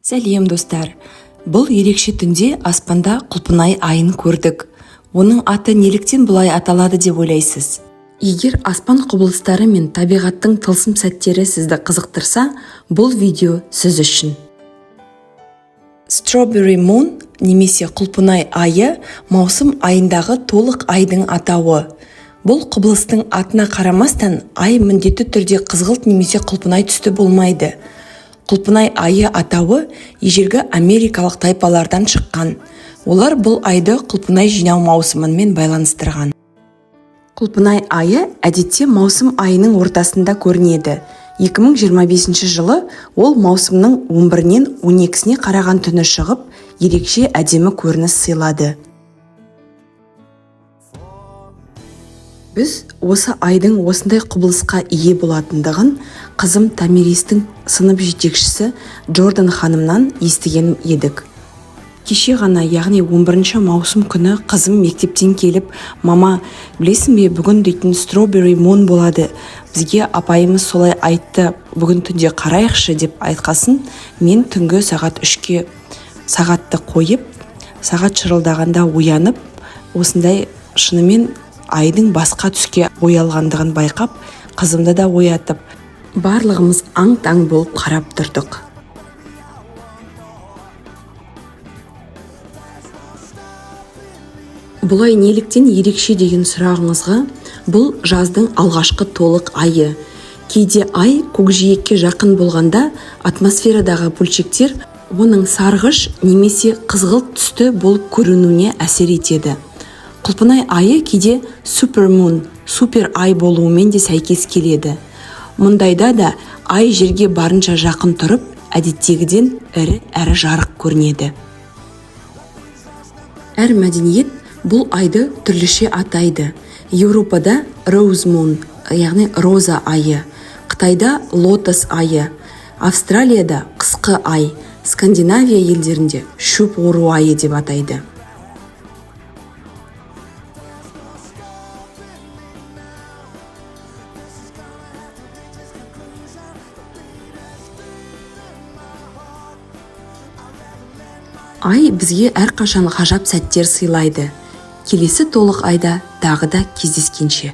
Сәлем достар. Бұл ерекше түнде аспанда құлпынай айын көрдік. Оның аты неліктен бұлай аталады деп ойлайсыз? Егер аспан құбылыстары мен табиғаттың тылсым сәттері сізді қызықтырса, бұл видео сіз үшін. Strawberry Moon немесе құлпынай айы маусым айындағы толық айдың атауы. Бұл құбылыстың атына қарамастан, ай міндетті түрде қызғылт немесе құлпынай түсті болмайды. Құлпынай айы атауы ежелгі америкалық тайпалардан шыққан. Олар бұл айды құлпынай жинау маусымымен байланыстырған. Құлпынай айы әдетте маусым айының ортасында көрінеді. 2025 жылы ол маусымның 11-нен 12-сіне қараған түні шығып, ерекше әдемі көрініс сыйлады. Біз осы айдың осындай құбылысқа ие болатындығын қызым Тамиристің сынып жетекшісі Джордан ханымнан естіген едік. Кеше ғана, яғни 11 маусым күні қызым мектептен келіп, «Мама, білесің бе, бүгін дейтін Strawberry Moon болады. Бізге апайымыз солай айтты, бүгін түнде қарайықшы» деп айтқасын, мен түнгі сағат 3-ке сағатты қойып, сағат шырылдағанда оянып, осындай шынымен айдың басқа түске боялғандығын байқап, қызымды да оятып, барлығымыз аң-таң болып қарап тұрдық. Бұлай неліктен ерекше деген сұрағыңызға, бұл жаздың алғашқы толық айы. Кейде ай көкжиекке жақын болғанда атмосферадағы бөлшектер оның сарғыш немесе қызғылт түсті болып көрінуіне әсер етеді. Құлпынай айы кейде супермун, супер ай болуымен де сәйкес келеді. Мұндайда да ай жерге барынша жақын тұрып, әдеттегіден ірі әрі жарық көрінеді. Әр мәдениет бұл айды түрліше атайды. Еуропада Rose Moon, яғни роза айы, Қытайда лотос айы, Австралияда қысқы ай, Скандинавия елдерінде шөп ору айы деп атайды. Ай бізге әрқашан ғажап сәттер сыйлайды. Келесі толық айда тағы да кездескенше.